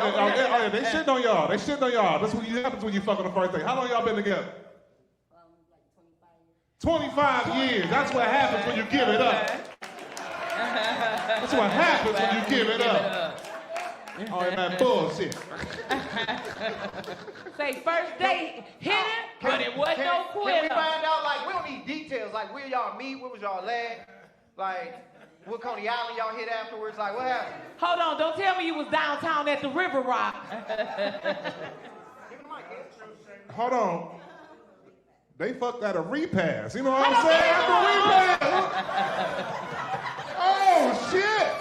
They shitting on y'all. That's what happens when you fuck on the first date. How long y'all been together? 25 years. That's what happens when you give it up. That's what happens when you give it up. Oh, that bullshit. Say first date hit it, but it wasn't no Can we quitter. find out, like, we don't need details Like, where y'all meet? Where was y'all at? Like, what Coney Island y'all hit afterwards? Like, what happened? Hold on, don't tell me you was downtown at the River Rock. Hold on. They fucked at a repass. You know what I'm saying? At the repass. Oh, shit. It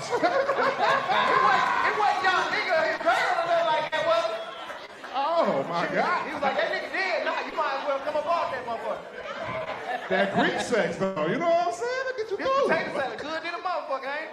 wasn't y'all nigga, his girl or nothing like that, was it? Oh, my God. He was like, that nigga dead. Nah, you might as well come up off that motherfucker. That Greek sex, though. You know what I'm saying? Look at you This go. potato salad good than a motherfucker, ain't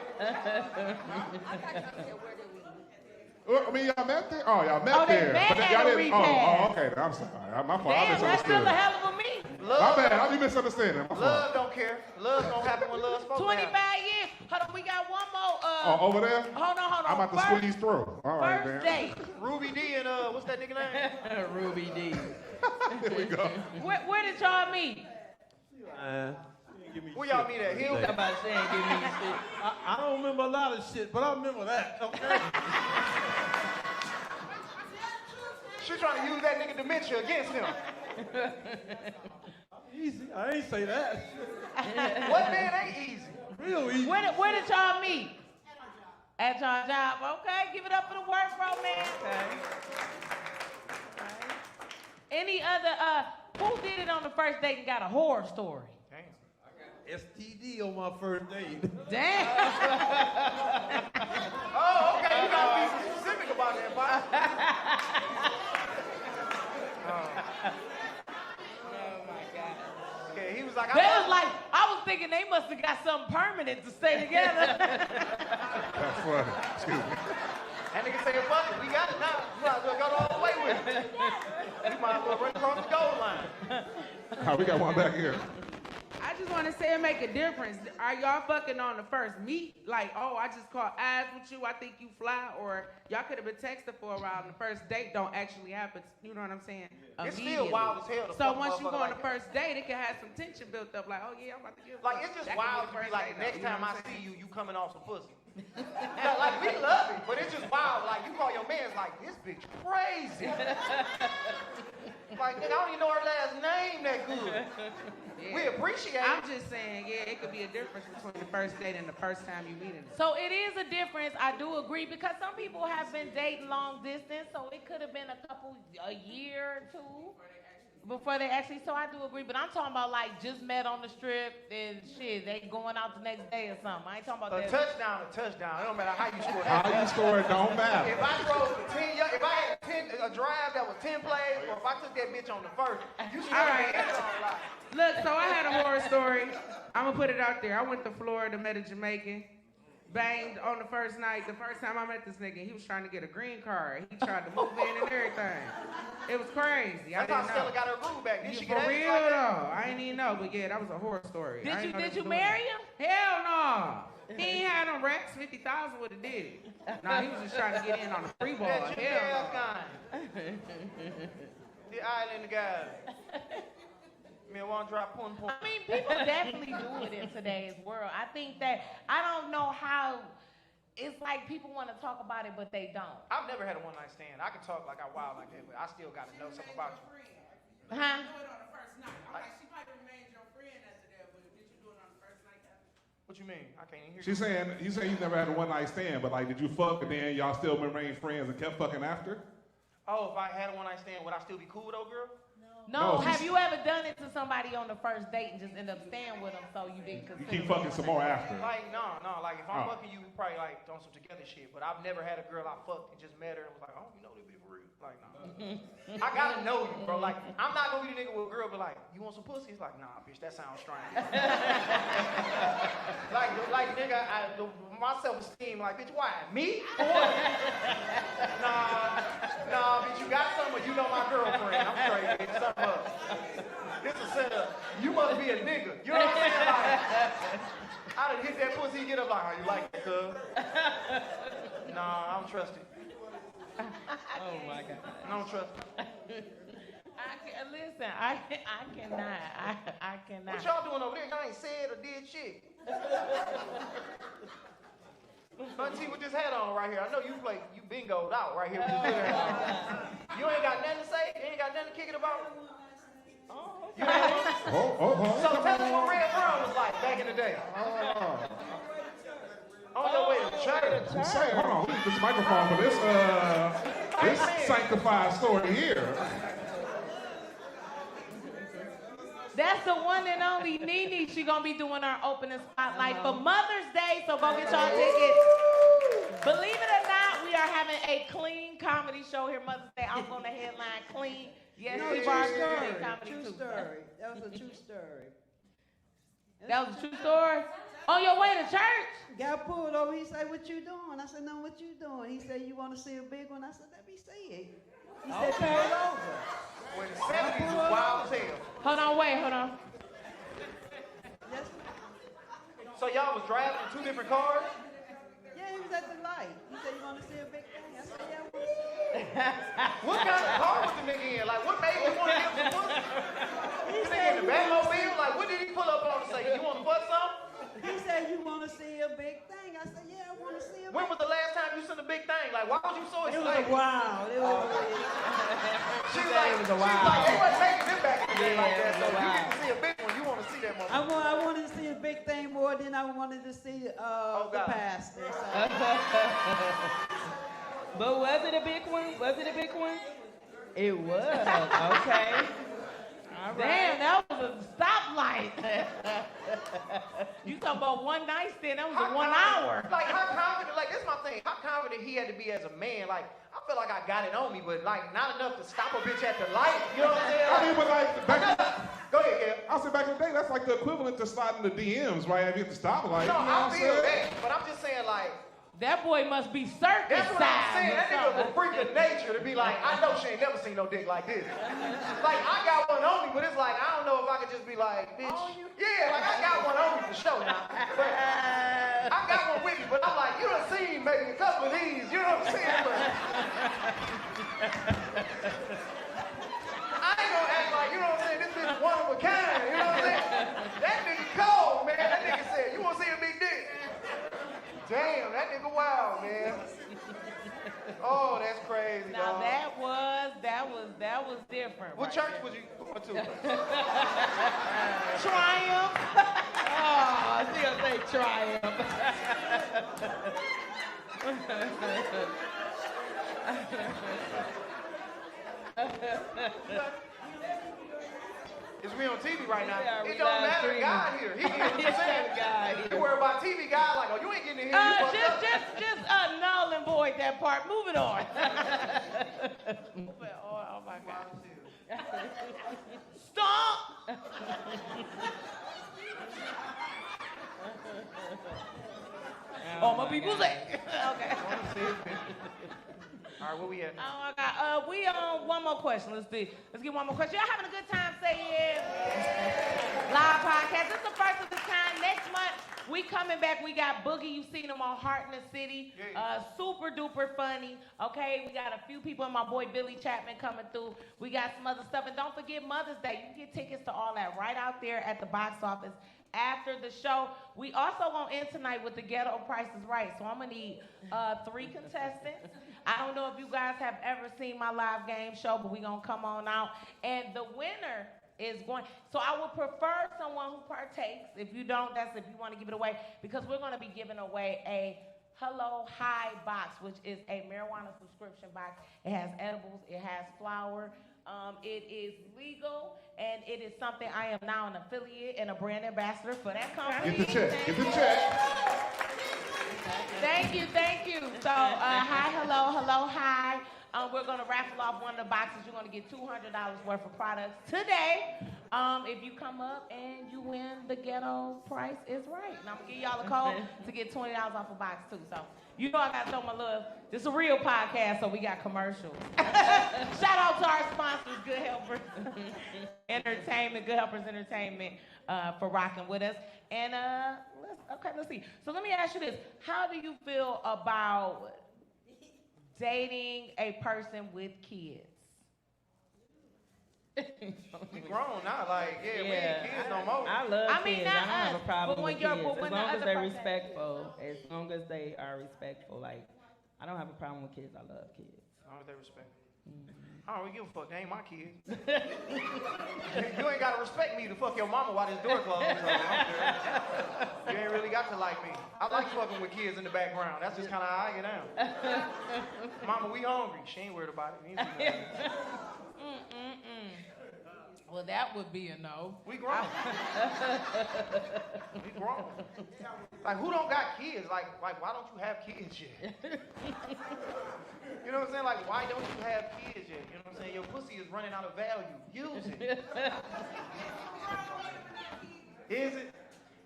I mean, y'all met there? Oh, y'all met Oh, they there. met But at y'all a didn't. Oh, okay. I'm sorry. My fault. I Damn, that's misunderstood. still a hell of a meet. My bad. I be misunderstanding. My fault. Love don't care. Love don't happen when love's supposed to 25 happen. years. Hold on, we got one more. Oh, over there? Hold on. I'm about to squeeze through. All right, First man. date. Ruby D and what's that nigga name? Ruby D. Here we go. Where did y'all meet? Where y'all meet at? Hill? I'm about to say, ain't give me shit. I don't remember a lot of shit, but I remember that. Okay. She trying to use that nigga dementia against him. Easy. I ain't say that. What man ain't easy? Real easy. Where did y'all meet? At y'all job. Okay, give it up for the work, bro, man. Okay. Any other, who did it on the first date and got a horror story? STD on my first date. Damn. Oh, okay. You gotta be specific about that, boy. Oh my God. Okay, he was like, I was thinking they must have got something permanent to stay together. That's funny. Excuse me. That nigga said, fuck it, we got it now. You might as well go all the way with it. You might as well run across the goal line. We got one back here. I just want to say it make a difference. Are y'all fucking on the first meet? Like, oh, I just caught eyes with you, I think you fly, or y'all could have been texting for a while and the first date don't actually happen. You know what I'm saying? It's still wild as hell to So fuck once you go on motherfucker the first date, it can have some tension built up. Like, oh yeah, I'm about to give. Like, it's just that could wild be to be the like, first next date, time though, I you know what I'm see you, you coming off some pussy. Yeah, like, we love it, but it's just wild. Like, you call your man's like, this bitch crazy. Like, nigga, I don't even know her last name that good. Yeah. We appreciate it. I'm just saying, yeah, it could be a difference between the first date and the first time you meet him. So it is a difference. I do agree because some people have been dating long distance, so it could have been a year or two before they actually. So I do agree, but I'm talking about like just met on the strip and shit. They going out the next day or something. I ain't talking about A that. touchdown. It don't matter how you score How that. you score it don't matter. If I drove for 10, if I had a drive that was 10 plays, or if I took that bitch on the first, you should All have right. been on a lot. Look, so I had a horror story. I'm gonna put it out there. I went to Florida, met a Jamaican, banged on the first night. The first time I met this nigga, he was trying to get a green card. He tried to move in and everything. It was crazy. That's how Stella got her groove back. Did she get For AIDS real like that? though. I ain't even know, but yeah, that was a horror story. Did you marry him? Hell no. He ain't had no racks. 50,000 would have did it. Nah, he was just trying to get in on the free ball. That you Hell no. The island guy. Me want to drop point. I mean, people definitely do it in today's world. I think that I don't know how. It's like people want to talk about it, but they don't. I've never had a one-night stand. I can talk like I wild like that, but I still got to know something about you. Huh? What you mean? I can't even hear She's saying, you say you never had a one-night stand, but like, did you fuck and then y'all still remain friends and kept fucking after? Oh, if I had a one-night stand, would I still be cool though, girl? No, have you ever done it to somebody on the first date and just end up staying with them so you didn't consider? You keep fucking some more after. Like, no. Like, if I'm fucking you, we probably like on some together shit. But I've never had a girl I fucked and just met her and was like, oh, you know this bitch for real. Like, no. I gotta know you, bro. Like, I'm not gonna be the nigga with a girl, but like, you want some pussy? It's like, nah, bitch, that sounds strange. like, nigga, my self-esteem, like, bitch, why? Me? Nah, bitch, you got something, or you know my girlfriend. I'm straight, bitch. Something up. This a setup. You must be a nigga. You know what I'm saying? Like, I done hit that pussy, get up like, oh, you like that, cuz? Nah, I don't trust it. Oh my God. I don't trust it. Listen, I cannot. I cannot. What y'all doing over there? Y'all ain't said or did shit. Auntie with this hat on right here. I know you bingoed out right here with this hat on. You ain't got nothing to say? You ain't got nothing to kick it about? Oh, You had one? Oh. So tell us what Red Brown was like back in the day. On your way to church. Hold on, we need this microphone for this sanctified story here. That's the one and only Nene. She gonna be doing our opening spotlight for Mother's Day, so go get y'all tickets. Believe it or not, we are having a clean comedy show here Mother's Day. I'm gonna headline clean. Yes, No, we true are story. doing comedy True too. story. That was a true story. That was a true story? On your way to church? Got pulled over. He said, "What you doing?" I said, "No, what you doing?" He said, "You want to see a big one?" I said, "Let me see it." He said, "Pull it over." When the 70s was wild as hell. Hold on. Yes. So y'all was driving in 2 different cars? Yeah, he was at the light. He said, "You want to see a big thing?" I said, "Yeah, I want to see it." What kind of car was the nigga in? Like, what made him want to give some pussy? This nigga in the Batmobile? Like, what did he pull up on and say? You want to fuck something? He said, "You want to see a big thing?" I said, "Yeah, I want to see a big thing." When was the last time you seen a big thing? Like, why was you so It excited? was a while. It was She was like, they wasn't making them back in the day like that. So you get to see a big one, you want to see that motherfucker. I wanted to see a big thing more than I wanted to see the pastor. So. But was it a big one? It was. Okay. All right. Damn, that was a stoplight. You talking about one night stand? That was a 1 hour. Like, how confident, like, this is my thing. How confident he had to be as a man. Like, I feel like I got it on me, but, like, not enough to stop a bitch at the light. You know what I'm saying? I mean, but like, Go ahead, Kev. I said back in the day, that's like the equivalent to sliding the DMs, right? If you hit the stoplight. No, you know I what I'm feel saying? that, but I'm just saying, like, That boy must be circus that's what I'm saying. That nigga was a size. freak of nature to be like, I know she ain't never seen no dick like this. Like, I got one on me, but it's like, I don't know if I could just be like, bitch. Yeah, like, I got one on me for sure now. But I got one with me, but I'm like, you done seen maybe a couple of these, you know what I'm saying? But I ain't gonna act like, you know what I'm saying, this bitch one of a kind, you know what I'm saying? That nigga cold, man. That nigga said, you wanna see a big dick? Damn, that nigga wild, man. Oh, that's crazy, Now dog. that was different. What right church there. was you going to? Triumph. Oh, she gonna say Triumph. It's we on TV right now. Yeah, we It don't live matter. streaming. God here. He here. What you saying? God You worry about TV God like, oh, you ain't getting in here. You fucked up. Just null and void that part. Move it on. Move it on. Oh my God. Stop. All my people say. Okay. All right, where we at? Oh my God. We on one more question. Let's get one more question. Y'all having a good time? Say yes. Live podcast. This is the first of the kind. Next month, we coming back. We got Boogie. You've seen him on Heart in the City. Super duper funny. Okay, we got a few people and my boy Billy Chapman coming through. We got some other stuff. And don't forget Mother's Day. You can get tickets to all that right out there at the box office after the show. We also gonna end tonight with the Ghetto Price is Right. So I'm gonna need 3 contestants. I don't know if you guys have ever seen my live game show, but we gonna come on out. And the winner is going, so I would prefer someone who partakes. If you don't, that's if you want to give it away, because we're gonna be giving away a Hello High box, which is a marijuana subscription box. It has edibles, it has flour. It is legal, and it is something I am now an affiliate and a brand ambassador for that company. Get the check. Get the check. Thank you. So, hi, hello, hi. We're going to raffle off one of the boxes. You're going to get $200 worth of products today. If you come up and you win, the Ghetto Price is Right. And I'm going to give y'all a code to get $20 off a box, too. So, you know I got to throw my love. This is a real podcast, so we got commercials. Shout out to our sponsors, Good Helpers Entertainment, Good Helpers Entertainment, for rocking with us. And let's see. So let me ask you this. How do you feel about dating a person with kids? We grown now, like, we ain't kids no more. I love kids. I don't have a problem with kids. As when long as the they're other person- respectful. As long as they are respectful. Like, I don't have a problem with kids. I love kids. As long as they respect. I don't really give a fuck. They ain't my kids. You ain't gotta respect me to fuck your mama while this door closed. So you ain't really got to like me. I like fucking with kids in the background. That's just kind of how I get down. Mama, we hungry. She ain't worried about it. Well, that would be a no. We grown. We grown. Like, who don't got kids? Like, why don't you have kids yet? You know what I'm saying? Like, why don't you have kids yet? You know what I'm saying? Your pussy is running out of value. Use it. Is it?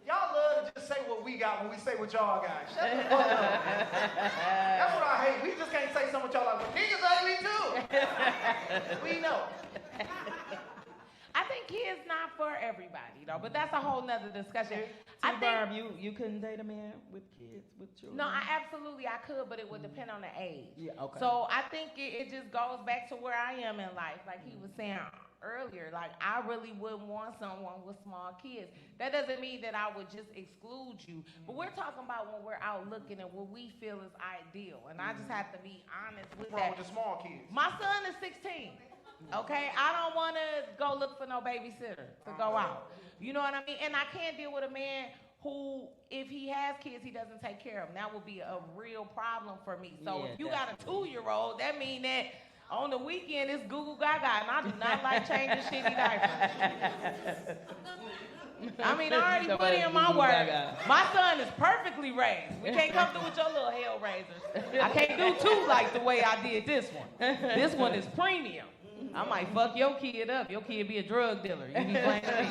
Y'all love to just say what we got when we say what y'all got. Shut the fuck up. That's what I hate. We just can't say something with y'all like, well, niggas ugly too. We know. I think kids not for everybody, though, but that's a whole nother discussion. I think, Barb, you couldn't date a man with kids, with children? No, I could, but it would depend on the age. Yeah, okay. So I think it just goes back to where I am in life, like he was saying earlier. Like, I really wouldn't want someone with small kids. That doesn't mean that I would just exclude you, but we're talking about when we're out looking at what we feel is ideal, and I just have to be honest with What's wrong that. with the small kids? My son is 16. Okay, I don't want to go look for no babysitter to go out. You know what I mean? And I can't deal with a man who, if he has kids, he doesn't take care of them. That would be a real problem for me. So Yeah, if you got a 2-year-old, that means that on the weekend it's Goo Goo Gaga, and I do not like changing shitty diapers. I mean, I already put in my work. My son is perfectly raised. We can't come through with your little hell raisers. I can't do 2 like the way I did this one. This one is premium. I might fuck your kid up. Your kid be a drug dealer. You be playing me.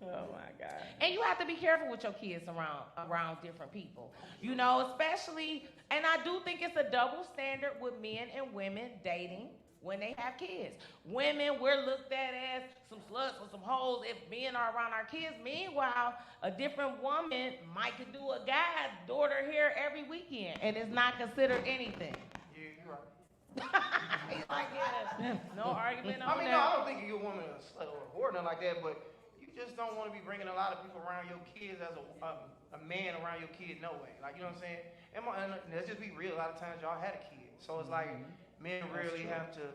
Oh my God. And you have to be careful with your kids around different people. You know, especially, and I do think it's a double standard with men and women dating when they have kids. Women, we're looked at as some sluts or some hoes if men are around our kids. Meanwhile, a different woman might could do a guy's daughter hair every weekend, and it's not considered anything. Yeah, you're right. He's like, yeah, no argument on I mean, that. no, I don't think you're a woman or a slut or a whore, nothing like that, but you just don't want to be bringing a lot of people around your kids as a man around your kid, no way. Like, you know what I'm saying? And let's just be real, a lot of times y'all had a kid. So it's like, men rarely have to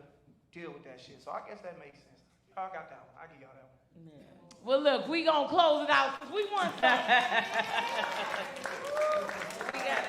deal with that shit. So I guess that makes sense. Y'all got that one. I give y'all that one. Well, look, we gonna close it out because we want something.